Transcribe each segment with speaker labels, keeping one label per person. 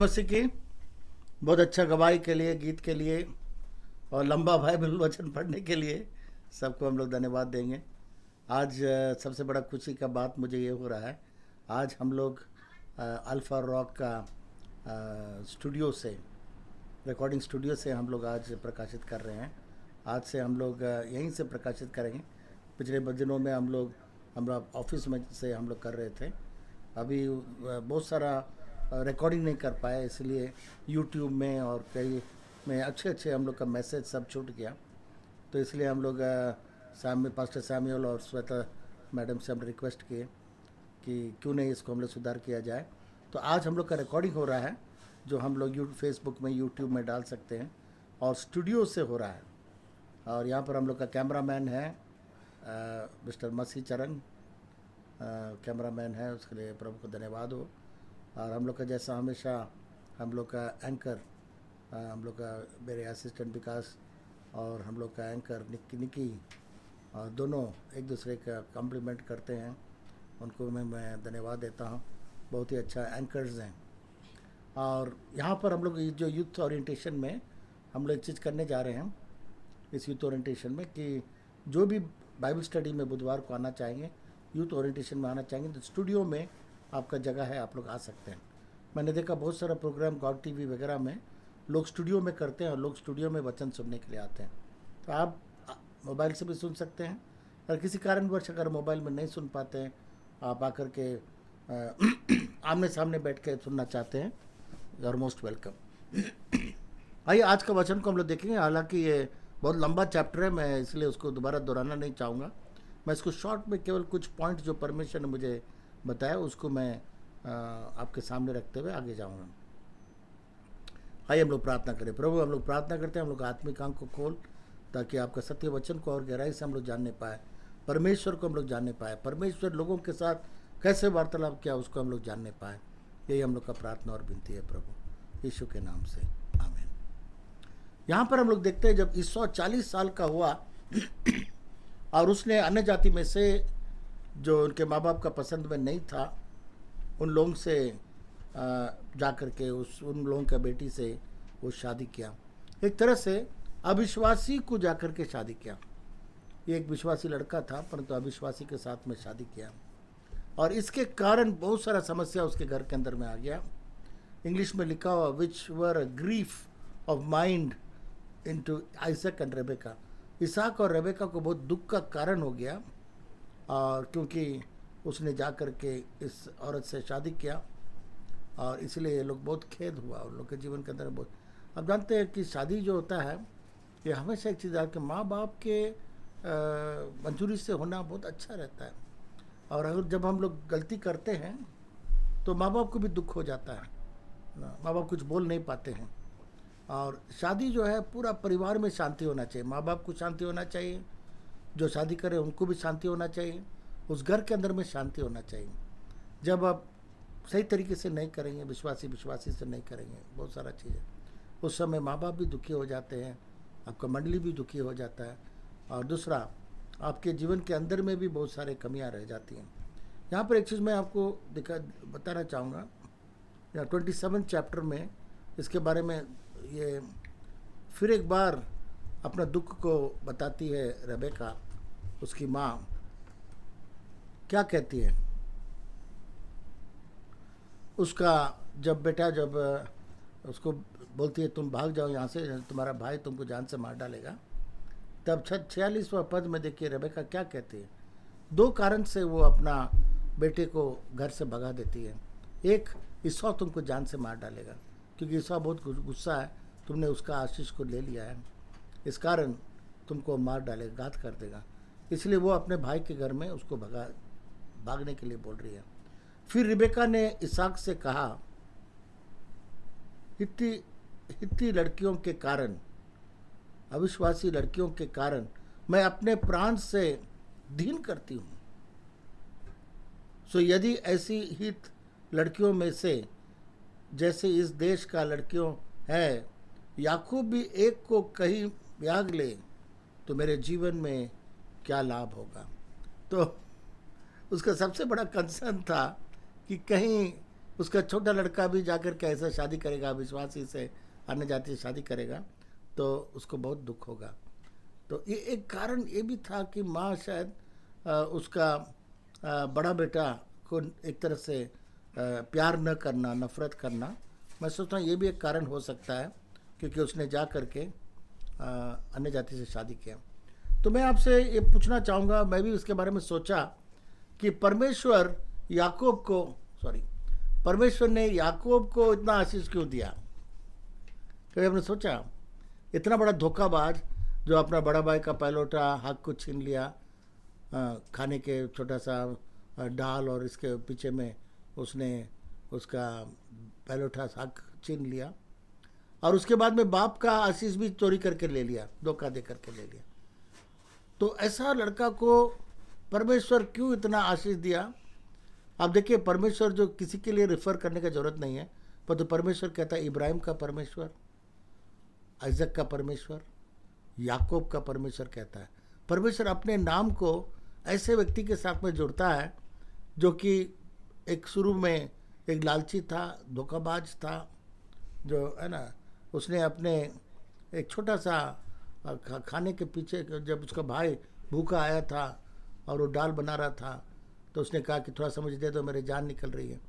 Speaker 1: मसीह की बहुत अच्छा गवाही के लिए, गीत के लिए और लंबा बाइबल वचन पढ़ने के लिए सबको हम लोग धन्यवाद देंगे। आज सबसे बड़ा खुशी का बात मुझे ये हो रहा है, आज हम लोग अल्फा रॉक का स्टूडियो से, रिकॉर्डिंग स्टूडियो से हम लोग आज प्रकाशित कर रहे हैं। आज से हम लोग यहीं से प्रकाशित करेंगे। पिछले दिनों में हम लोग हमारा ऑफिस में से हम लोग कर रहे थे। अभी बहुत सारा रिकॉर्डिंग नहीं कर पाए, इसलिए यूट्यूब में और कई में अच्छे हम लोग का मैसेज सब छूट गया। तो इसलिए हम लोग पास्टर सैमुअल और श्वेता मैडम से हम रिक्वेस्ट किए कि क्यों नहीं इसको हम लोग सुधार किया जाए। तो आज हम लोग का रिकॉर्डिंग हो रहा है, जो हम लोग फेसबुक में, यूट्यूब में डाल सकते हैं, और स्टूडियो से हो रहा है। और यहाँ पर हम लोग का कैमरामैन है मिस्टर मसी चरण, कैमरामैन है, उसके लिए प्रभु को धन्यवाद हो। और हम लोग का जैसा हमेशा हम लोग का एंकर, हम लोग का मेरे असिस्टेंट विकास और हम लोग का एंकर निकी और दोनों एक दूसरे का कम्प्लीमेंट करते हैं, उनको मैं धन्यवाद देता हूँ। बहुत ही अच्छा एंकर्स हैं। और यहाँ पर हम लोग जो यूथ ओरिएंटेशन में हम लोग एक चीज़ करने जा रहे हैं, इस यूथ ओरिएंटेशन में, कि जो भी बाइबल स्टडी में बुधवार को आना चाहेंगे, यूथ ओरिएंटेशन में आना चाहेंगे, तो स्टूडियो में आपका जगह है, आप लोग आ सकते हैं। मैंने देखा बहुत सारा प्रोग्राम गॉड टीवी वगैरह में लोग स्टूडियो में करते हैं और लोग स्टूडियो में वचन सुनने के लिए आते हैं। तो आप मोबाइल से भी सुन सकते हैं, और किसी कारणवश अगर मोबाइल में नहीं सुन पाते हैं, आप आकर के आमने सामने बैठ के सुनना चाहते हैं, यू आर मोस्ट वेलकम। आइए आज का वचन को हम लोग देखेंगे। हालांकि ये बहुत लंबा चैप्टर है, मैं इसलिए उसको दोबारा दोहराना नहीं चाहूँगा। मैं इसको शॉर्ट में केवल कुछ पॉइंट जो परमेश्वर ने मुझे बताया उसको मैं आपके सामने रखते हुए आगे जाऊँगा। आइए हम लोग प्रार्थना करें। प्रभु, हम लोग प्रार्थना करते हैं, हम लोग आत्मिक आंख को खोल, ताकि आपका सत्य वचन को और गहराई से हम लोग जानने पाए, परमेश्वर को हम लोग जानने पाए, परमेश्वर लोगों के साथ कैसे वार्तालाप किया उसको हम लोग जानने पाए। यही हम लोग का प्रार्थना और विनती है प्रभु, यीशु के नाम से, आमीन। यहाँ पर हम लोग देखते हैं, जब ईसा 40 साल का हुआ और उसने अन्य जाति में से जो उनके माँ बाप का पसंद में नहीं था, उन लोगों से जा कर के उन लोगों का बेटी से वो शादी किया। एक तरह से अविश्वासी को जा कर के शादी किया। ये एक विश्वासी लड़का था, परंतु अविश्वासी के साथ में शादी किया, और इसके कारण बहुत सारा समस्या उसके घर के अंदर में आ गया। इंग्लिश में लिखा हुआ, which were a grief of mind into Isaac and Rebekah. इसहाक और रेबेका को बहुत दुख का कारण हो गया, और क्योंकि उसने जा कर के इस औरत से शादी किया, और इसलिए ये लोग बहुत खेद हुआ उन लोग के जीवन के अंदर बहुत। अब जानते हैं कि शादी जो होता है, ये हमेशा एक चीज़ है कि माँ बाप के मंजूरी से होना बहुत अच्छा रहता है। और अगर जब हम लोग गलती करते हैं तो माँ बाप को भी दुख हो जाता है, माँ बाप कुछ बोल नहीं पाते हैं। और शादी जो है, पूरा परिवार में शांति होना चाहिए, माँ बाप को शांति होना चाहिए, जो शादी करे उनको भी शांति होना चाहिए, उस घर के अंदर में शांति होना चाहिए। जब आप सही तरीके से नहीं करेंगे, विश्वासी से नहीं करेंगे बहुत सारा चीज़ें, उस समय माँ बाप भी दुखी हो जाते हैं, आपका मंडली भी दुखी हो जाता है, और दूसरा आपके जीवन के अंदर में भी बहुत सारे कमियां रह जाती हैं। यहाँ पर एक चीज़ मैं आपको बताना चाहूँगा, या 27 चैप्टर में इसके बारे में ये फिर एक बार अपना दुख को बताती है रेबेका। उसकी माँ क्या कहती है, उसका जब बेटा जब उसको बोलती है तुम भाग जाओ यहाँ से, तुम्हारा भाई तुमको जान से मार डालेगा, तब 46वां पद में देखिए रेबेका क्या कहती है। 2 कारण से वो अपना बेटे को घर से भगा देती है। एक, ईसा तुमको जान से मार डालेगा, क्योंकि ईसा बहुत गुस्सा है, तुमने उसका आशीष को ले लिया है, इस कारण तुमको मार डालेगा, घात कर देगा। इसलिए वो अपने भाई के घर में उसको भागने के लिए बोल रही है। फिर रिबेका ने इसहाक से कहा, हित्ती लड़कियों के कारण, अविश्वासी लड़कियों के कारण मैं अपने प्राण से घिन करती हूँ। सो यदि ऐसी हित लड़कियों में से जैसे इस देश का लड़कियों है, याकूब भी एक को कहीं ब्याह ले, तो मेरे जीवन में क्या लाभ होगा। तो उसका सबसे बड़ा कंसर्न था कि कहीं उसका छोटा लड़का भी जाकर के ऐसा शादी करेगा, विश्वासी से, अन्य जाति से शादी करेगा, तो उसको बहुत दुख होगा। तो ये एक कारण ये भी था कि माँ शायद उसका बड़ा बेटा को एक तरह से प्यार न करना, नफरत करना, मैं सोचता हूँ ये भी एक कारण हो सकता है, क्योंकि उसने जा कर के अन्य जाति से शादी किया। तो मैं आपसे ये पूछना चाहूँगा, मैं भी उसके बारे में सोचा कि परमेश्वर ने याकूब को इतना आशीष क्यों दिया। कभी आपने सोचा, इतना बड़ा धोखाबाज जो अपना बड़ा भाई का पहलौठा हक को छीन लिया, खाने के छोटा सा डाल, और इसके पीछे में उसने उसका पहलौठा हक छीन लिया, और उसके बाद में बाप का आशीष भी चोरी करके ले लिया, धोखा दे करके ले लिया। तो ऐसा लड़का को परमेश्वर क्यों इतना आशीष दिया। आप देखिए, परमेश्वर जो किसी के लिए रेफर करने का जरूरत नहीं है, पर तो परमेश्वर कहता है इब्राहिम का परमेश्वर, आइजक का परमेश्वर, याकूब का परमेश्वर कहता है। परमेश्वर अपने नाम को ऐसे व्यक्ति के साथ में जोड़ता है जो कि एक शुरू में एक लालची था, धोखाबाज था, जो है ना, उसने अपने एक छोटा सा खाने के पीछे, जब उसका भाई भूखा आया था और वो दाल बना रहा था, तो उसने कहा कि थोड़ा सा मुझे दे दो, मेरी जान निकल रही है।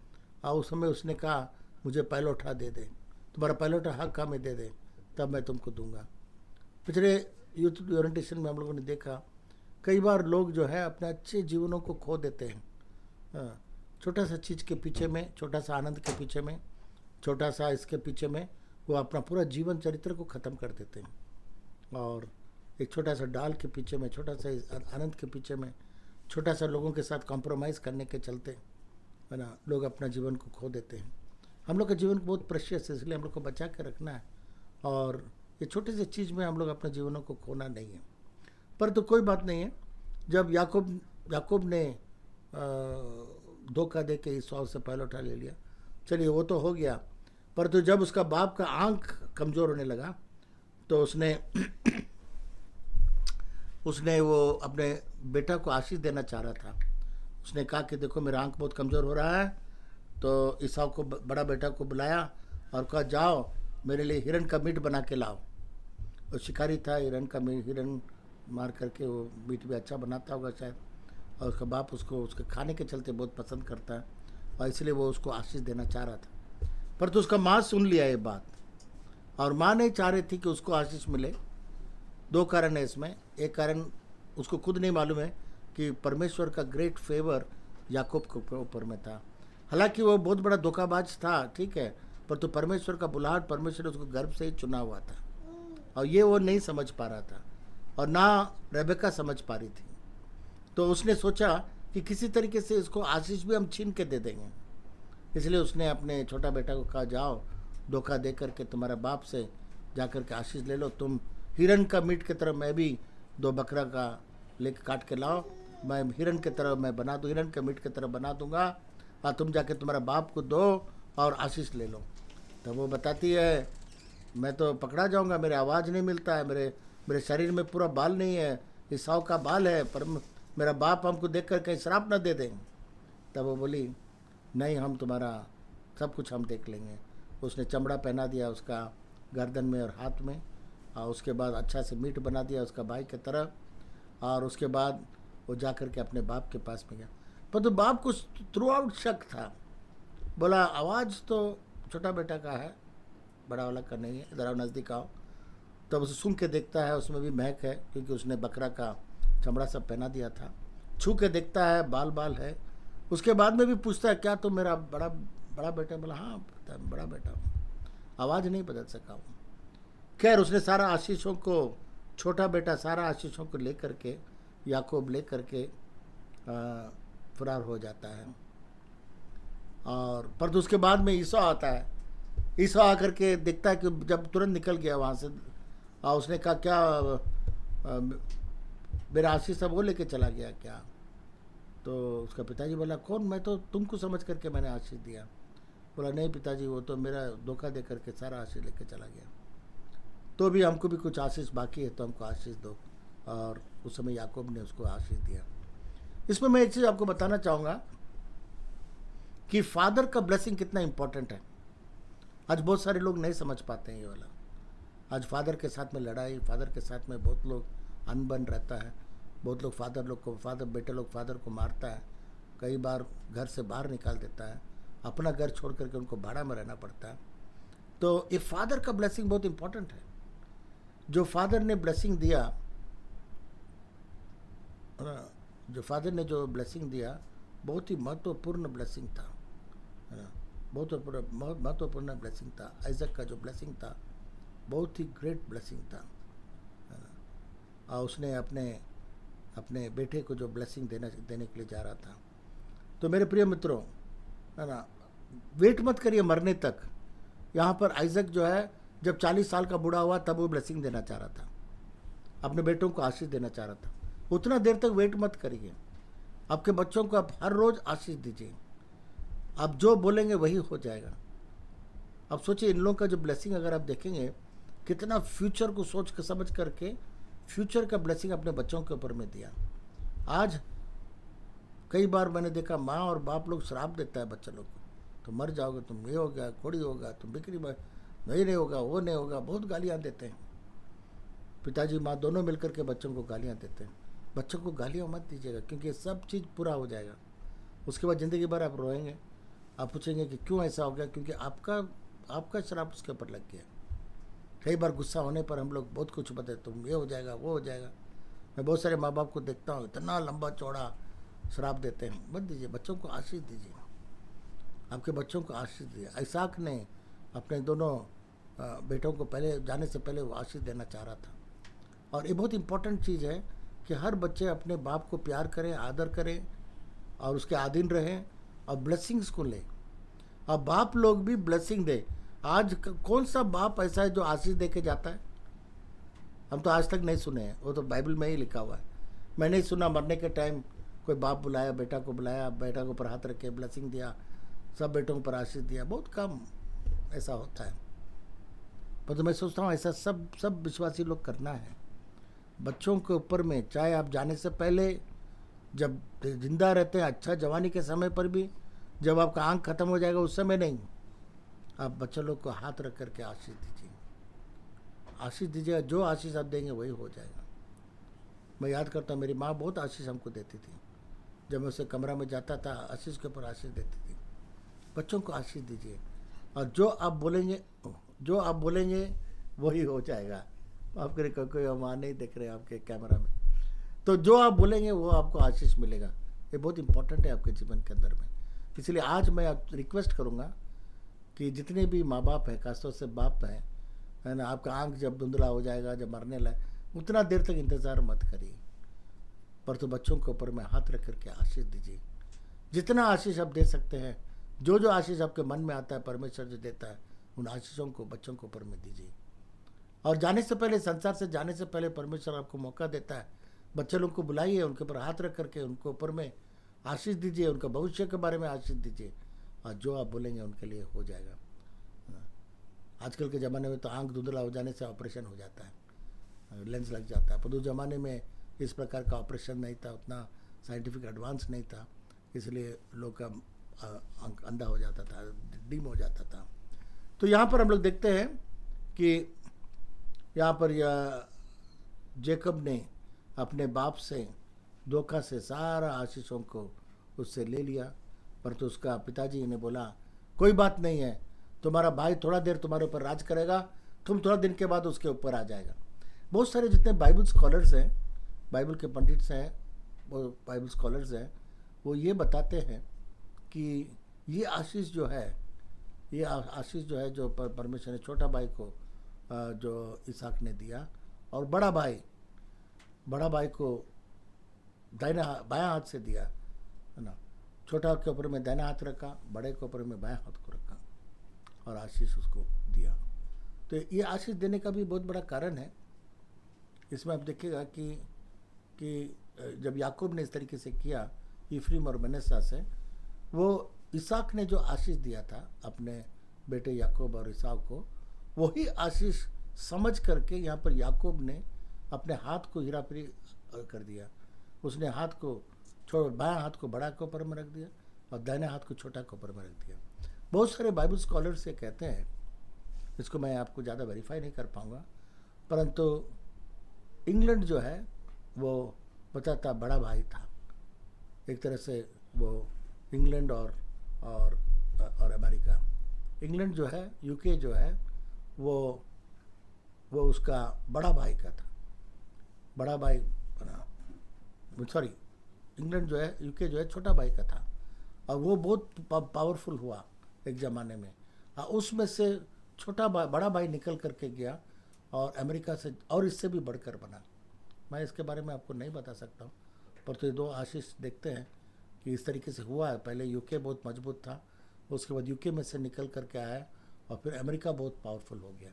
Speaker 1: और उस समय उसने कहा मुझे पहलौठा दे दे, तुम्हारा पहलौठा हक का में दे दे, तब मैं तुमको दूंगा। पिछले यूथ ओरिएंटेशन में हम लोगों ने देखा, कई बार लोग जो है अपने अच्छे जीवनों को खो देते हैं, छोटा सा चीज़ के पीछे में, छोटा सा आनंद के पीछे में, छोटा सा इसके पीछे में वो अपना पूरा जीवन चरित्र को ख़त्म कर देते हैं। और एक छोटा सा डाल के पीछे में, छोटा सा आनंद के पीछे में, छोटा सा लोगों के साथ कॉम्प्रोमाइज़ करने के चलते, है ना, लोग अपना जीवन को खो देते हैं। हम लोग का जीवन बहुत प्रेशियस है, इसलिए हम लोग को बचा के रखना है, और ये छोटे से चीज़ में हम लोग अपने जीवनों को खोना नहीं है। पर तो कोई बात नहीं है, जब याकूब ने धोखा दे के ईसाऊ से पहलौठा ले लिया, चलिए वो तो हो गया। पर तो जब उसका बाप का आंख कमज़ोर होने लगा, तो उसने वो अपने बेटा को आशीष देना चाह रहा था। उसने कहा कि देखो मेरा आंख बहुत कमज़ोर हो रहा है, तो ईसाऊ को, बड़ा बेटा को बुलाया और कहा जाओ मेरे लिए हिरन का मीट बना के लाओ। वो शिकारी था, हिरन मार करके वो मीट भी अच्छा बनाता होगा शायद, और उसका बाप उसको उसके खाने के चलते बहुत पसंद करता है, और इसलिए वो उसको आशीष देना चाह रहा था। पर तो उसका माँ सुन लिया ये बात, और माँ नहीं चाह रही थी कि उसको आशीष मिले। दो कारण है इसमें। एक कारण उसको खुद नहीं मालूम है कि परमेश्वर का ग्रेट फेवर याकूब के ऊपर में था। हालांकि वो बहुत बड़ा धोखाबाज था, ठीक है, पर तो परमेश्वर का बुलाहट, परमेश्वर ने उसको गर्भ से ही चुना हुआ था, और ये वो नहीं समझ पा रहा था, और ना रेबेका समझ पा रही थी। तो उसने सोचा कि किसी तरीके से इसको आशीष भी हम छीन के दे देंगे। इसलिए उसने अपने छोटा बेटा को कहा जाओ धोखा दे करके तुम्हारा बाप से जा कर के आशीष ले लो, तुम हिरन का मीट की तरह, मैं भी 2 बकरा का लेके काट के लाओ, मैं हिरन की तरह मैं बना दूँ, हिरन के मीट की तरह बना दूंगा, और तुम जाके तुम्हारा बाप को दो और आशीष ले लो। तब वो बताती है मैं तो पकड़ा जाऊंगा, मेरे आवाज़ नहीं मिलता है, मेरे शरीर में पूरा बाल नहीं है, ईसाऊ का बाल है, पर मेरा बाप हमको देख कर कहीं श्राप न दे दें। तब वो बोली नहीं, हम तुम्हारा सब कुछ हम देख लेंगे। उसने चमड़ा पहना दिया उसका गर्दन में और हाथ में, और उसके बाद अच्छा से मीट बना दिया उसका भाई की तरह, और उसके बाद वो जा कर के अपने बाप के पास में गया। पर तो बाप को थ्रू आउट शक था, बोला आवाज़ तो छोटा बेटा का है, बड़ा वाला का नहीं है, इधर आओ नज़दीक आओ। तब उसे सुन के देखता है, उसमें भी महक है, क्योंकि उसने बकरा का चमड़ा सब पहना दिया था। छू के देखता है, बाल है। उसके बाद में भी पूछता है क्या तुम मेरा बड़ा बेटा? बोला हाँ बड़ा बेटा हूँ, आवाज़ नहीं बदल सका हूँ। खैर उसने सारा आशीषों को, छोटा बेटा सारा आशीषों को लेकर के, याकूब लेकर के फरार हो जाता है। और पर तो उसके बाद में ईसा आता है। ईसा आकर के देखता है कि जब तुरंत निकल गया वहाँ से, और उसने कहा क्या मेरा आशीष सब वो लेके चला गया क्या? तो उसका पिताजी बोला कौन? मैं तो तुमको समझ करके मैंने आशीष दिया। बोला नहीं पिताजी, वो तो मेरा धोखा दे करके सारा आशीष लेके चला गया, तो भी हमको भी कुछ आशीष बाकी है, तो हमको आशीष दो। और उस समय याकूब ने उसको आशीष दिया। इसमें मैं एक चीज़ आपको बताना चाहूँगा कि फादर का ब्लेसिंग कितना इंपॉर्टेंट है। आज बहुत सारे लोग नहीं समझ पाते हैं ये वाला। आज फादर के साथ में लड़ाई, फादर के साथ में बहुत लोग अनबन रहता है। बहुत लोग बेटे लोग फादर को मारता है, कई बार घर से बाहर निकाल देता है, अपना घर छोड़ करके उनको भाड़ा में रहना पड़ता है। तो ये फादर का ब्लेसिंग बहुत इंपॉर्टेंट है। जो फादर ने ब्लेसिंग दिया, जो ब्लेसिंग दिया बहुत ही महत्वपूर्ण ब्लेसिंग था, है ना। बहुत महत्वपूर्ण ब्लेसिंग था। आइजक का जो ब्लेसिंग था बहुत ही ग्रेट ब्लेसिंग था, है ना। और उसने अपने बेटे को जो ब्लेसिंग देने के लिए जा रहा था। तो मेरे प्रिय मित्रों, है ना, वेट मत करिए मरने तक। यहाँ पर आइजक जो है जब 40 साल का बूढ़ा हुआ तब वो ब्लेसिंग देना चाह रहा था, अपने बेटों को आशीष देना चाह रहा था। उतना देर तक वेट मत करिए। आपके बच्चों को आप हर रोज आशीष दीजिए। आप जो बोलेंगे वही हो जाएगा। अब सोचिए, इन लोगों का जो ब्लेसिंग अगर आप देखेंगे, कितना फ्यूचर को सोच समझ करके फ्यूचर का ब्लेसिंग अपने बच्चों के ऊपर में दिया। आज कई बार मैंने देखा माँ और बाप लोग श्राप देता है बच्चे लोग को, तो मर जाओगे तुम, ये हो गया, कोड़ी होगा, तुम बिक्री में नहीं होगा, वो नहीं होगा, बहुत गालियाँ देते हैं। पिताजी माँ दोनों मिलकर के बच्चों को गालियाँ देते हैं। बच्चों को गालियाँ मत दीजिएगा, क्योंकि ये सब चीज़ पूरा हो जाएगा। उसके बाद ज़िंदगी भर आप रोएंगे, आप पूछेंगे कि क्यों ऐसा हो गया, क्योंकि आपका श्राप उसके ऊपर लग गया। कई बार गुस्सा होने पर हम लोग बहुत कुछ बताते, तुम ये हो जाएगा, वो हो जाएगा। मैं बहुत सारे माँ बाप को देखता हूँ, इतना लंबा चौड़ा श्राप देते हैं। मत दीजिए, बच्चों को आशीष दीजिए। आपके बच्चों को आशीष दीजिए। आइसाक ने अपने दोनों बेटों को पहले जाने से पहले वो आशीष देना चाह रहा था। और ये बहुत इंपॉर्टेंट चीज़ है कि हर बच्चे अपने बाप को प्यार करें, आदर करें और उसके अधीन रहें और ब्लेसिंग्स को लें, और बाप लोग भी ब्लेसिंग दे। आज कौन सा बाप ऐसा है जो आशीष दे के जाता है? हम तो आज तक नहीं सुने हैं। वो तो बाइबल में ही लिखा हुआ है। मैं नहीं सुना मरने के टाइम कोई बाप बुलाया, बेटा को बुलाया, बेटा के ऊपर हाथ रख के ब्लेसिंग दिया, सब बेटों पर आशीष दिया। बहुत कम ऐसा होता है। पर तो मैं सोचता हूँ ऐसा सब विश्वासी लोग करना है। बच्चों के ऊपर में, चाहे आप जाने से पहले, जब जिंदा रहते हैं, अच्छा जवानी के समय पर भी, जब आपका आंख खत्म हो जाएगा उस समय नहीं, आप बच्चों लोग को हाथ रख करके आशीष दीजिए। आशीष दीजिएगा, जो आशीष आप देंगे वही हो जाएगा। मैं याद करता हूँ, मेरी माँ बहुत आशीष हमको देती थी। जब मैं उससे कमरा में जाता था, आशीष के ऊपर आशीष देती थी। बच्चों को आशीष दीजिए, और जो आप बोलेंगे वही हो जाएगा। आपके कोई माँ नहीं देख रहे आपके कैमरा में, तो जो आप बोलेंगे वो आपको आशीष मिलेगा। ये बहुत इंपॉर्टेंट है आपके जीवन के अंदर में। इसलिए आज मैं आप रिक्वेस्ट करूँगा कि जितने भी माँ बाप हैं, खासतौर से बाप हैं, है ना, आपका आंख जब धुंधला हो जाएगा, जब मरने लगे, उतना देर तक इंतज़ार मत करिए, पर तो बच्चों के ऊपर में हाथ रख करके आशीष दीजिए। जितना आशीष आप दे सकते हैं, जो आशीष आपके मन में आता है, परमेश्वर जो देता है, उन आशीषों को बच्चों के ऊपर में दीजिए। और जाने से पहले, संसार से जाने से पहले, परमेश्वर आपको मौका देता है, बच्चे लोग को बुलाइए, उनके ऊपर हाथ रख करके उनके ऊपर में आशीष दीजिए, उनका भविष्य के बारे में आशीष दीजिए, और जो आप बोलेंगे उनके लिए हो जाएगा। आजकल के ज़माने में तो आंख धुंधला हो जाने से ऑपरेशन हो जाता है, लेंस लग जाता है, पर उस ज़माने में इस प्रकार का ऑपरेशन नहीं था, उतना साइंटिफिक एडवांस नहीं था, इसलिए लोग का आंख अंधा हो जाता था, डिम हो जाता था। तो यहाँ पर हम लोग देखते हैं कि यहाँ पर यह जेकब ने अपने बाप से धोखा से सारा आशीषों को उससे ले लिया, परंतु उसका पिताजी ने बोला कोई बात नहीं है, तुम्हारा भाई थोड़ा देर तुम्हारे ऊपर राज करेगा, तुम थोड़ा दिन के बाद उसके ऊपर आ जाएगा। बहुत सारे जितने बाइबल स्कॉलर्स हैं, बाइबल के पंडित्स हैं, वो बाइबल स्कॉलर्स हैं, वो ये बताते हैं कि ये आशीष जो है जो परमेश्वर ने छोटा भाई को जो इसहाक ने दिया, और बड़ा भाई को बायां हाथ से दिया, है ना। छोटा के ऊपर में दाहिना हाथ रखा, बड़े के ऊपर में बायां हाथ को रखा और आशीष उसको दिया। तो ये आशीष देने का भी बहुत बड़ा कारण है। इसमें आप देखिएगा कि जब याकूब ने इस तरीके से किया इफ्रीम और मनश्शे से, वो इसहाक ने जो आशीष दिया था अपने बेटे याकूब और इसहाक को, वही आशीष समझ करके यहाँ पर याकूब ने अपने हाथ को हीराफेरी कर दिया। उसने हाथ को बायां हाथ को बड़ा के ऊपर में रख दिया और दाहिने हाथ को छोटा कॉपर में रख दिया। बहुत सारे बाइबल स्कॉलर्स ये कहते हैं, इसको मैं आपको ज़्यादा वेरीफाई नहीं कर पाऊँगा, परंतु इंग्लैंड जो है वो बताता बड़ा भाई था एक तरह से। वो इंग्लैंड और अमेरिका, इंग्लैंड जो है, यूके जो है, वो उसका बड़ा भाई का था, बड़ा भाई बना, सॉरी, इंग्लैंड जो है, यूके जो है, छोटा भाई का था। और वो बहुत पावरफुल हुआ एक ज़माने में। उसमें से छोटा भाई, बड़ा भाई निकल करके गया और अमेरिका से और इससे भी बढ़कर बना। मैं इसके बारे में आपको नहीं बता सकता हूँ, पर तो ये दो आशीष देखते हैं कि इस तरीके से हुआ है। पहले यूके बहुत मजबूत था, उसके बाद यूके में से निकल करके आया और फिर अमेरिका बहुत पावरफुल हो गया।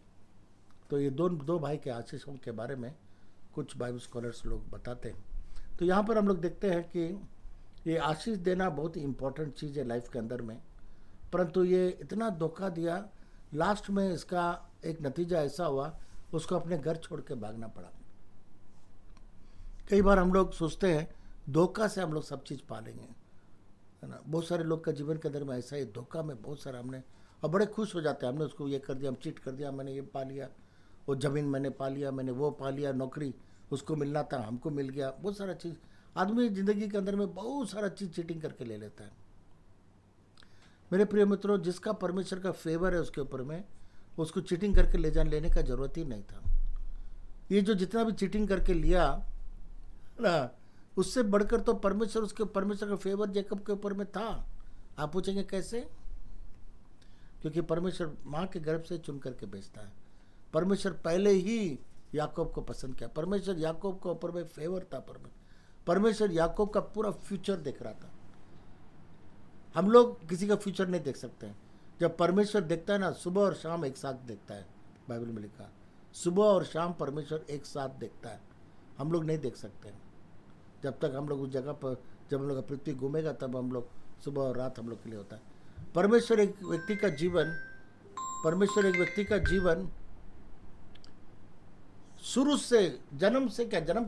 Speaker 1: तो ये दो भाई के आशीषों के बारे में कुछ बाइबल स्कॉलर्स लोग बताते हैं। तो यहाँ पर हम लोग देखते हैं कि ये आशीष देना बहुत ही इम्पोर्टेंट चीज़ है लाइफ के अंदर में, परंतु ये इतना धोखा दिया, लास्ट में इसका एक नतीजा ऐसा हुआ, उसको अपने घर छोड़ के भागना पड़ा। कई बार हम लोग सोचते हैं धोखा से हम लोग सब चीज़ पा लेंगे, है ना। बहुत सारे लोग का जीवन के अंदर में ऐसा ही, धोखा में बहुत सारा हमने, और बड़े खुश हो जाते हैं, हमने उसको ये कर दिया, हम चीट कर दिया, मैंने ये पा लिया, वो ज़मीन मैंने पा लिया, मैंने वो पा लिया, नौकरी उसको मिलना था हमको मिल गया। बहुत सारा चीज़ आदमी ज़िंदगी के अंदर में बहुत सारा चीज़ चीटिंग करके ले लेता है। मेरे प्रिय मित्रों, जिसका परमेश्वर का फेवर है उसके ऊपर में, उसको चीटिंग करके लेने का ज़रूरत ही नहीं था। ये जो जितना भी चीटिंग करके लिया ना, उससे बढ़कर तो परमेश्वर का फेवर जेकब के ऊपर में था। आप पूछेंगे कैसे? क्योंकि परमेश्वर माँ के गर्भ से चुन करके भेजता है। परमेश्वर पहले ही याकूब को पसंद किया। परमेश्वर याकूब के ऊपर में फेवर था। परमेश्वर याकूब का पूरा फ्यूचर देख रहा था। हम लोग किसी का फ्यूचर नहीं देख सकते हैं। जब परमेश्वर देखता है ना, सुबह और शाम एक साथ देखता है। बाइबल में लिखा, सुबह और शाम परमेश्वर एक साथ देखता है। हम लोग नहीं देख सकते हैं। जब तक हम लोग उस जगह पर, जब हम लोग पृथ्वी घूमेगा, तब हम लोग, सुबह और रात हम लोग के लिए होता है। परमेश्वर एक व्यक्ति का जीवन शुरू से, जन्म से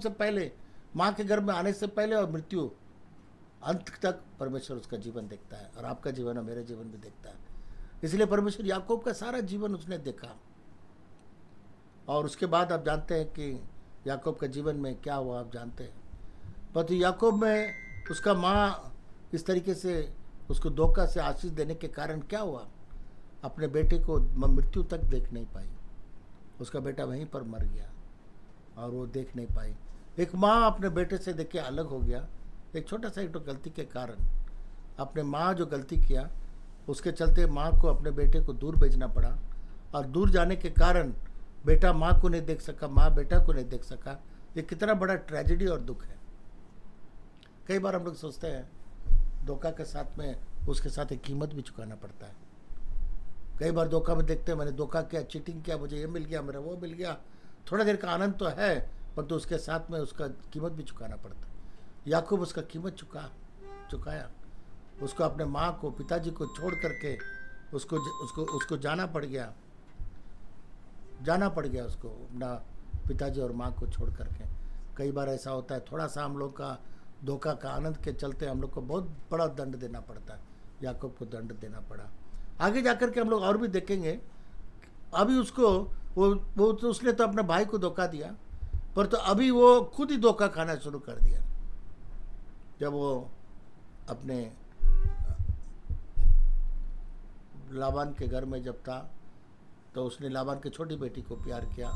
Speaker 1: पहले, माँ के गर्भ में आने से पहले और मृत्यु अंत तक परमेश्वर उसका जीवन देखता है, और आपका जीवन और मेरा जीवन भी देखता है। इसलिए परमेश्वर याकूब का सारा जीवन उसने देखा। और उसके बाद आप जानते हैं कि याकूब का जीवन में क्या हुआ, आप जानते हैं। पर याकूब में उसका माँ इस तरीके से उसको धोखा से आशीष देने के कारण क्या हुआ, अपने बेटे को मृत्यु तक देख नहीं पाई। उसका बेटा वहीं पर मर गया और वो देख नहीं पाई। एक माँ अपने बेटे से देख के अलग हो गया, एक छोटा सा एक तो गलती के कारण। अपने माँ जो गलती किया, उसके चलते माँ को अपने बेटे को दूर भेजना पड़ा, और दूर जाने के कारण बेटा माँ को नहीं देख सका, माँ बेटा को नहीं देख सका। ये कितना बड़ा ट्रेजेडी और दुख है। कई बार हम लोग सोचते हैं धोखा के साथ में, उसके साथ एक कीमत भी चुकाना पड़ता है। कई बार धोखा में देखते हैं, मैंने धोखा किया, चीटिंग किया, मुझे ये मिल गया, मेरा वो मिल गया। थोड़ा देर का आनंद तो है, पर तो उसके साथ में उसका कीमत भी चुकाना पड़ता है। याकूब उसका कीमत चुकाया। उसको अपने माँ को, पिताजी को छोड़ करके उसको जाना पड़ गया उसको, अपना पिताजी और माँ को छोड़ करके। कई बार ऐसा होता है, थोड़ा सा हम लोग का धोखा का आनंद के चलते हम लोग को बहुत बड़ा दंड देना पड़ता है। याकूब को दंड देना पड़ा। आगे जाकर के हम लोग और भी देखेंगे। अभी उसको वो तो उसने तो अपने भाई को धोखा दिया, पर तो अभी वो खुद ही धोखा खाना शुरू कर दिया। जब वो अपने लाबान के घर में जब था, तो उसने लाबान की छोटी बेटी को प्यार किया,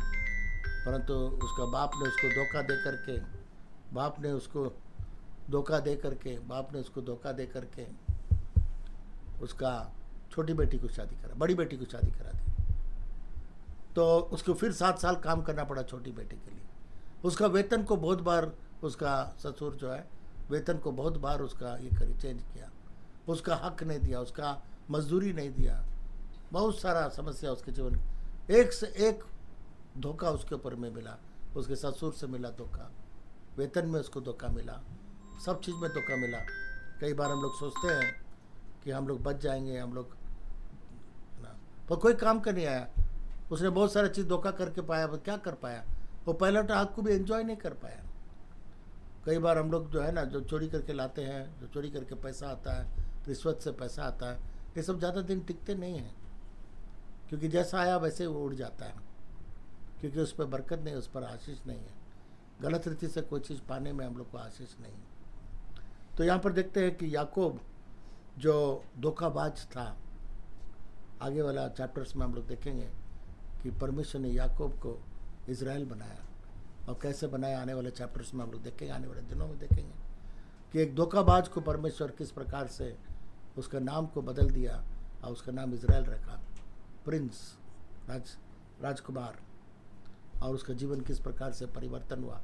Speaker 1: परंतु उसका बाप ने उसको धोखा दे करके उसका छोटी बेटी को शादी करा, बड़ी बेटी को शादी करा दी। तो उसको फिर 7 साल काम करना पड़ा छोटी बेटी के लिए। उसका वेतन को बहुत बार, उसका ससुर जो है, वेतन को बहुत बार उसका चेंज किया। उसका हक नहीं दिया, उसका मजदूरी नहीं दिया। बहुत सारा समस्या उसके जीवन, एक से एक धोखा उसके ऊपर में मिला। उसके ससुर से मिला धोखा, वेतन में उसको धोखा मिला, सब चीज़ में धोखा मिला। कई बार हम लोग सोचते हैं कि हम लोग बच जाएंगे, हम लोग ना, पर कोई काम का नहीं आया। उसने बहुत सारा चीज़ धोखा करके पाया, पर क्या कर पाया? वो पहला तो हक को भी एंजॉय नहीं कर पाया। कई बार हम लोग जो है ना, जो चोरी करके लाते हैं, जो चोरी करके पैसा आता है, रिश्वत से पैसा आता है, ये सब ज़्यादा दिन टिकते नहीं हैं, क्योंकि जैसा आया वैसे वो उड़ जाता है, क्योंकि उस पर बरकत नहीं, उस पर आशीष नहीं है। गलत रीति से कोई चीज़ पाने में हम लोग को आशीष नहीं है। तो यहाँ पर देखते हैं कि याकूब जो धोखाबाज था, आगे वाला चैप्टर्स में हम लोग देखेंगे कि परमेश्वर ने याकूब को इज़राइल बनाया, और कैसे बनाया आने वाले चैप्टर्स में हम लोग देखेंगे, आने वाले दिनों में देखेंगे कि एक धोखाबाज को परमेश्वर किस प्रकार से उसका नाम को बदल दिया और उसका नाम इज़राइल रखा, प्रिंस, राजकुमार, और उसका जीवन किस प्रकार से परिवर्तन हुआ,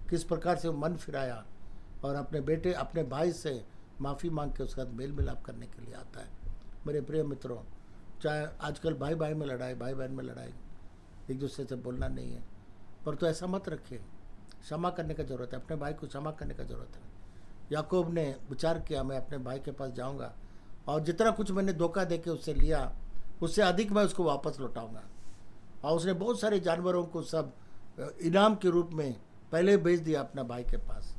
Speaker 1: किस प्रकार से वो मन फिराया और अपने बेटे, अपने भाई से माफ़ी मांग के उसके साथ मेल मिलाप करने के लिए आता है। मेरे प्रिय मित्रों, चाहे आजकल भाई भाई में लड़ाई, भाई बहन में लड़ाई, एक दूसरे से बोलना नहीं है, पर तो ऐसा मत रखिए, क्षमा करने का ज़रूरत है, अपने भाई को क्षमा करने का ज़रूरत है। याकूब ने विचार किया, मैं अपने भाई के पास जाऊंगा और जितना कुछ मैंने धोखा दे के उससे लिया, उससे अधिक मैं उसको वापस लौटाऊंगा। और उसने बहुत सारे जानवरों को सब इनाम के रूप में पहले भेज दिया अपना भाई के पास,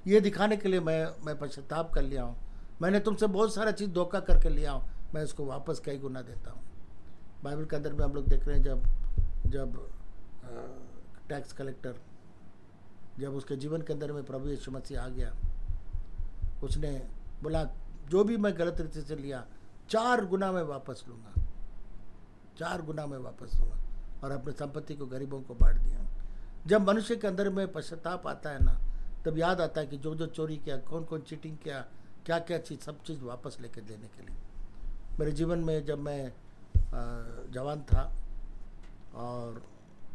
Speaker 1: ये दिखाने के लिए मैं पश्चाताप कर लिया हूँ, मैंने तुमसे बहुत सारा चीज़ धोखा करके लिया हूँ, मैं इसको वापस कई गुना देता हूँ। बाइबल के अंदर में हम लोग देख रहे हैं जब टैक्स कलेक्टर, जब उसके जीवन के अंदर में प्रभु यीशु मसीह आ गया, उसने बोला जो भी मैं गलत रीति से लिया 4 गुना मैं वापस लूँगा, 4 गुना मैं वापस लूँगा, और अपने संपत्ति को गरीबों को बांट दिया। जब मनुष्य के अंदर में पश्चाताप आता है ना, तब याद आता है कि जो जो चोरी किया, कौन कौन चीटिंग किया, क्या क्या चीज़, सब चीज़ वापस लेके देने के लिए। मेरे जीवन में जब मैं जवान था और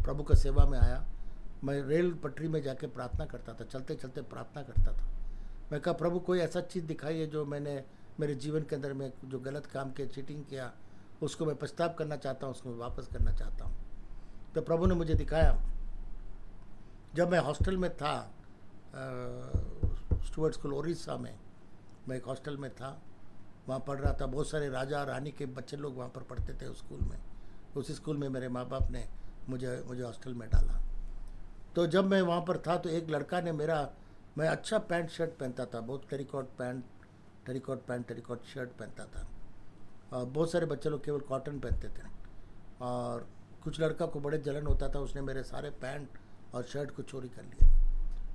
Speaker 1: प्रभु का सेवा में आया, मैं रेल पटरी में जाके प्रार्थना करता था, चलते चलते प्रार्थना करता था। मैं कहा प्रभु कोई ऐसा चीज़ दिखाइए जो मैंने मेरे जीवन के अंदर में जो गलत काम किया, चीटिंग किया, उसको मैं पछताप करना चाहता हूँ, उसको मैं वापस करना चाहता हूँ। तो प्रभु ने मुझे दिखाया, जब मैं हॉस्टल में था स्टुअर्ट स्कूल उड़ीसा में, मैं एक हॉस्टल में था, वहाँ पढ़ रहा था। बहुत सारे राजा रानी के बच्चे लोग वहाँ पर पढ़ते थे उस स्कूल में। उसी स्कूल में मेरे माँ बाप ने मुझे हॉस्टल में डाला। तो जब मैं वहाँ पर था तो एक लड़का ने मैं अच्छा पैंट शर्ट पहनता था, बहुत टेरिकॉट पैंट, टेरिकॉट शर्ट पहनता था, और बहुत सारे बच्चे लोग केवल कॉटन पहनते थे। और कुछ लड़का को बड़े जलन होता था, उसने मेरे सारे पैंट और शर्ट को चोरी कर लिया।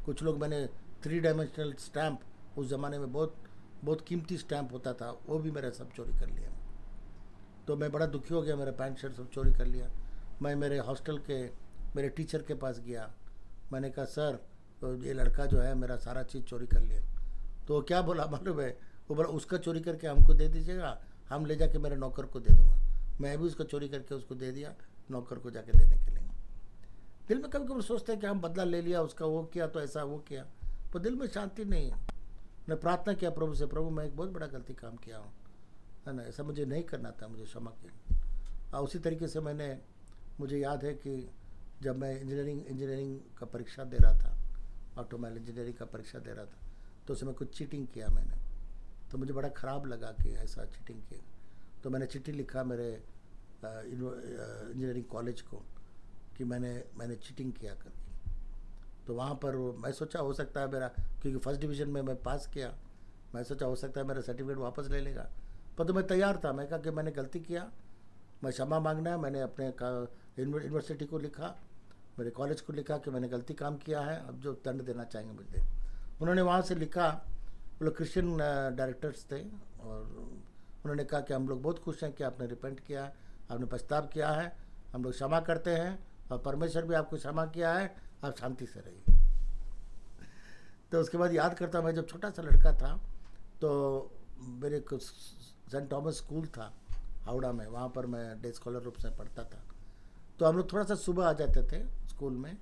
Speaker 1: कुछ लोग, मैंने 3 डायमेंशनल स्टैम्प, उस ज़माने में बहुत कीमती स्टैम्प होता था, वो भी मेरा सब चोरी कर लिया। तो मैं बड़ा दुखी हो गया, मेरा पैंट शर्ट सब चोरी कर लिया। मैं मेरे हॉस्टल के मेरे टीचर के पास गया, मैंने कहा सर तो ये लड़का जो है मेरा सारा चीज़ चोरी कर लिया। तो वो क्या बोला मालूम है, वो बोला उसका चोरी करके हमको दे दीजिएगा, हम ले जाके मेरे नौकर को दे दूँगा। मैं भी उसका चोरी करके उसको दे दिया, नौकर को जाके देने के लिए। दिल में कभी कभी सोचते हैं कि हम बदला ले लिया, उसका वो किया तो ऐसा वो किया, पर दिल में शांति नहीं है। मैं प्रार्थना किया प्रभु से, प्रभु मैं एक बहुत बड़ा गलती काम किया हूँ, है ना, ऐसा मुझे नहीं करना था, मुझे क्षमा किया। और उसी तरीके से मुझे याद है कि जब मैं इंजीनियरिंग का परीक्षा दे रहा था, ऑटोमोबाइल इंजीनियरिंग का परीक्षा दे रहा था, तो उसमें कुछ चीटिंग किया मैंने, तो मुझे बड़ा ख़राब लगा कि ऐसा चीटिंग किया। तो मैंने चिट्ठी लिखा मेरे इंजीनियरिंग कॉलेज को कि मैंने चीटिंग किया करके। तो वहाँ पर मैं सोचा हो सकता है मेरा, क्योंकि फर्स्ट डिवीज़न में मैं पास किया, मैं सोचा हो सकता है मेरा सर्टिफिकेट वापस ले लेगा। पर तो मैं तैयार था, मैं कहा कि मैंने गलती किया, मैं क्षमा मांगना है। मैंने अपने यूनिवर्सिटी को लिखा, मेरे कॉलेज को लिखा कि मैंने गलती काम किया है, अब जो दंड देना चाहेंगे मुझे। उन्होंने वहाँ से लिखा, वो लोग क्रिश्चियन डायरेक्टर्स थे, और उन्होंने कहा कि हम लोग बहुत खुश हैं कि आपने रिपेंट किया है, आपने पछताव किया है, हम लोग क्षमा करते हैं, और परमेश्वर भी आपको क्षमा किया है, आप शांति से रहिए। तो उसके बाद याद करता, मैं जब छोटा सा लड़का था तो मेरे को सेंट थॉमस स्कूल था हावड़ा में, वहाँ पर मैं डे स्कॉलर रूप से पढ़ता था। तो हम लोग थोड़ा सा सुबह आ जाते थे स्कूल में,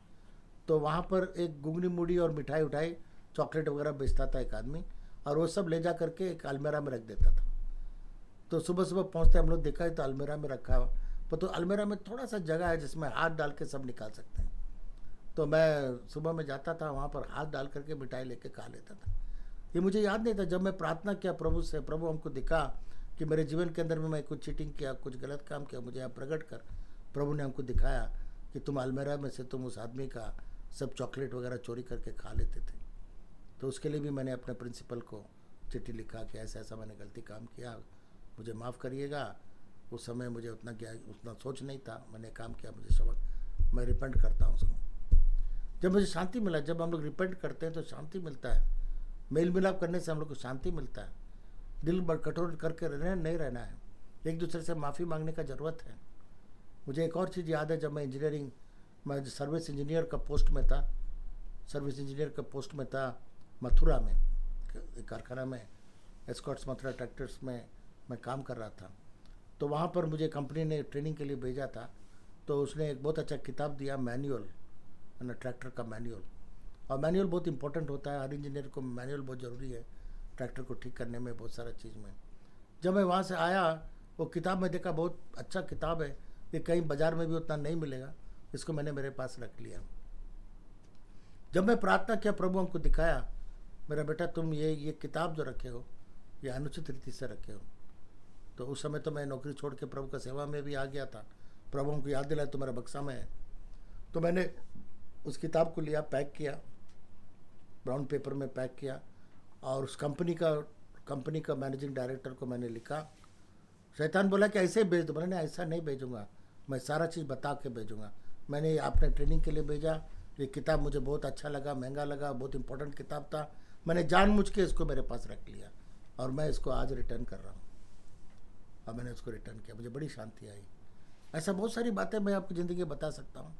Speaker 1: तो वहाँ पर एक गुंगनी मुड़ी और मिठाई उठाई, चॉकलेट वगैरह बेचता था एक आदमी, और वो सब ले जा करके एक अलमेरा में रख देता था। तो सुबह सुबह पहुँचते हम लोग देखा है तो अलमेरा में रखा हुआ, पर तो अलमेरा में थोड़ा सा जगह है जिसमें हाथ डाल के सब निकाल सकते हैं। तो मैं सुबह में जाता था वहाँ पर, हाथ डाल करके मिठाई लेके खा लेता था। ये मुझे याद नहीं था। जब मैं प्रार्थना किया प्रभु से, प्रभु हमको दिखा कि मेरे जीवन के अंदर में मैं कुछ चीटिंग किया, कुछ गलत काम किया, मुझे यहाँ प्रकट कर। प्रभु ने हमको दिखाया कि तुम अलमेरा में से तुम उस आदमी का सब चॉकलेट वगैरह चोरी करके खा लेते थे। तो उसके लिए भी मैंने अपने प्रिंसिपल को चिट्ठी लिखा कि ऐसा ऐसा मैंने गलती काम किया, मुझे माफ़ करिएगा, उस समय मुझे उतना सोच नहीं था, मैंने काम किया, मुझे क्षमा, मैं रिपेंट करता हूँ उसको। जब मुझे शांति मिला, जब हम लोग रिपेंट करते हैं तो शांति मिलता है, मेल मिलाप करने से हम लोग को शांति मिलता है। दिल बड़ कठोर करके नहीं रहना है, एक दूसरे से माफ़ी मांगने का ज़रूरत है। मुझे एक और चीज़ याद है, जब मैं सर्विस इंजीनियर का पोस्ट में था मथुरा में, एक कारखाना में, एस्कॉर्ट्स मथुरा ट्रैक्टर्स में मैं काम कर रहा था। तो वहाँ पर मुझे कंपनी ने ट्रेनिंग के लिए भेजा था, तो उसने एक बहुत अच्छा किताब दिया, मैनुअल, है ना, ट्रैक्टर का मैनुअल। और मैनुअल बहुत इंपॉर्टेंट होता है, हर इंजीनियर को मैनुअल बहुत ज़रूरी है ट्रैक्टर को ठीक करने में, बहुत सारा चीज़ में। जब मैं वहाँ से आया, वो किताब में देखा, बहुत अच्छा किताब है, ये कहीं बाज़ार में भी उतना नहीं मिलेगा, इसको मैंने मेरे पास रख लिया। जब मैं प्रार्थना किया, प्रभु हमको दिखाया, मेरा बेटा तुम ये किताब जो रखे हो, ये अनुचित रीति से रखे हो। तो उस समय तो मैं नौकरी छोड़ के प्रभु का सेवा में भी आ गया था, प्रभु हमको याद दिलाया तुम्हारा बक्सा में है। तो मैंने उस किताब को लिया, पैक किया, ब्राउन पेपर में पैक किया, और उस कंपनी का मैनेजिंग डायरेक्टर को मैंने लिखा। शैतान बोला कि ऐसे ही भेज दो, मैंने ऐसा नहीं भेजूंगा, मैं सारा चीज़ बता के भेजूंगा। मैंने आपने ट्रेनिंग के लिए भेजा, ये किताब मुझे बहुत अच्छा लगा, महंगा लगा, बहुत इंपॉर्टेंट किताब था, मैंने जानबूझ के इसको मेरे पास रख लिया, और मैं इसको आज रिटर्न कर रहा हूँ। और मैंने उसको रिटर्न किया, मुझे बड़ी शांति आई। ऐसा बहुत सारी बातें मैं आपकी ज़िंदगी में बता सकता हूँ।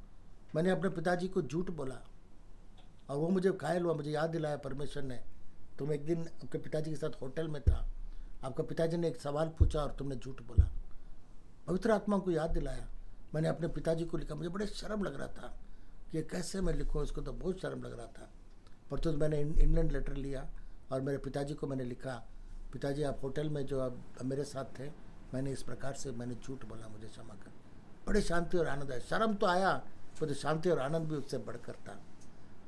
Speaker 1: मैंने अपने पिताजी को झूठ बोला, और वो मुझे घायल हुआ, मुझे याद दिलाया परमेश्वर ने, तुम एक दिन आपके पिताजी के साथ होटल में था, आपका पिताजी ने एक सवाल पूछा और तुमने झूठ बोला। पवित्र आत्मा को याद दिलाया, मैंने अपने पिताजी को लिखा। मुझे बड़े शर्म लग रहा था कि कैसे मैं लिखूँ इसको, तो बहुत शर्म लग रहा था। पर तो मैंने इंग्लैंड लेटर लिया और मेरे पिताजी को मैंने लिखा, पिताजी आप होटल में जो आप मेरे साथ थे, मैंने इस प्रकार से मैंने झूठ बोला, मुझे क्षमा कर। बड़े शांति और आनंद आया, शर्म तो आया, पर शांति और आनंद भी उससे बढ़कर था।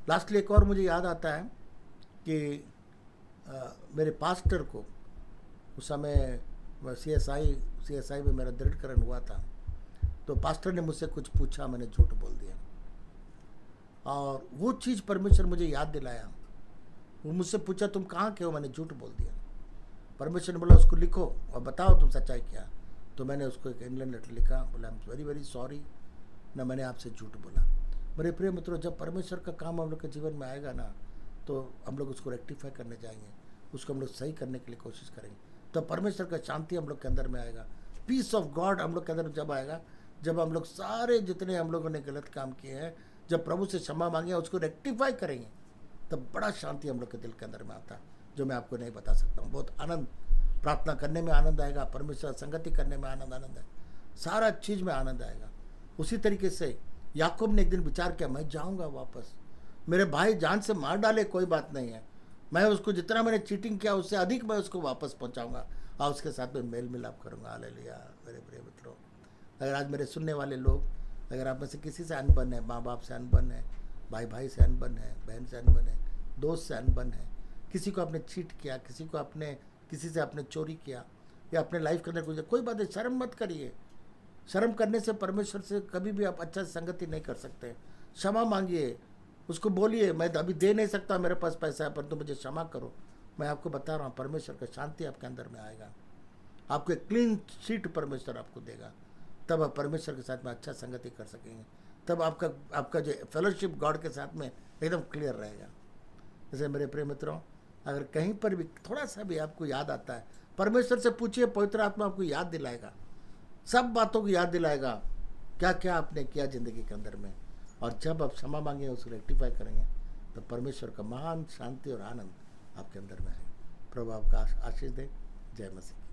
Speaker 1: लास्टली एक और मुझे याद आता है कि मेरे पास्टर को उस समय CSI में मेरा दृढ़करण हुआ था, तो पास्टर ने मुझसे कुछ पूछा, मैंने झूठ बोल दिया, और वो चीज़ परमेश्वर मुझे याद दिलाया। वो मुझसे पूछा तुम कहाँ के हो, मैंने झूठ बोल दिया। परमेश्वर ने बोला उसको लिखो और बताओ तुम सच्चाई क्या। तो मैंने उसको एक इंग्लैंड लेटर लिखा, बोला I am very very sorry ना, मैंने आपसे झूठ बोला। मेरे प्रिय मित्रों, जब परमेश्वर का काम हम लोग के जीवन में आएगा ना, तो हम लोग उसको रेक्टिफाई करने जाएंगे, उसको हम लोग सही करने के लिए कोशिश करेंगे, तो परमेश्वर का शांति हम लोग के अंदर में आएगा, पीस ऑफ गॉड हम लोग के अंदर जब आएगा, जब हम लोग सारे जितने हम लोगों ने गलत काम किए हैं, जब प्रभु से क्षमा मांगे उसको रेक्टिफाई करेंगे, तब बड़ा शांति हम लोग के दिल के अंदर में आता है, जो मैं आपको नहीं बता सकता हूँ। बहुत आनंद, प्रार्थना करने में आनंद आएगा, परमेश्वर संगति करने में आनंद है, सारा चीज़ में आनंद आएगा। उसी तरीके से याकूब ने एक दिन विचार किया, मैं जाऊंगा वापस, मेरे भाई जान से मार डाले कोई बात नहीं है, मैं उसको जितना मैंने चीटिंग किया उससे अधिक मैं उसको वापस पहुंचाऊंगा और उसके साथ में मेल मिलाप करूंगा। हालेलुया। मेरे प्रिय मित्रों, अगर आज मेरे सुनने वाले लोग, अगर आप में से किसी से अनबन है, माँ बाप से अनबन है, भाई भाई से अनबन है, बहन से अनबन है, दोस्त से अनबन है, किसी को आपने चीट किया, किसी से आपने चोरी किया, या अपने लाइफ के अंदर कुछ, कोई बात नहीं, शर्म मत करिए। शर्म करने से परमेश्वर से कभी भी आप अच्छा संगति नहीं कर सकते। क्षमा मांगिए, उसको बोलिए मैं अभी दे नहीं सकता, मेरे पास पैसा है, पर तुम मुझे क्षमा करो। मैं आपको बता रहा हूँ, परमेश्वर का शांति आपके अंदर में आएगा, आपको एक क्लीन शीट परमेश्वर आपको देगा, तब आप परमेश्वर के साथ में अच्छा संगति कर सकेंगे, तब आपका जो फेलोशिप गॉड के साथ में एकदम क्लियर रहेगा। जैसे मेरे प्रिय मित्रों, अगर कहीं पर भी थोड़ा सा भी आपको याद आता है, परमेश्वर से पूछिए, पवित्र आत्मा आपको याद दिलाएगा, सब बातों को याद दिलाएगा, क्या क्या आपने किया ज़िंदगी के अंदर में। और जब आप क्षमा मांगेंगे, उसको रेक्टिफाई करेंगे, तो परमेश्वर का महान शांति और आनंद आपके अंदर में आएगा। प्रभु आपका आशीष दे। जय मसीह।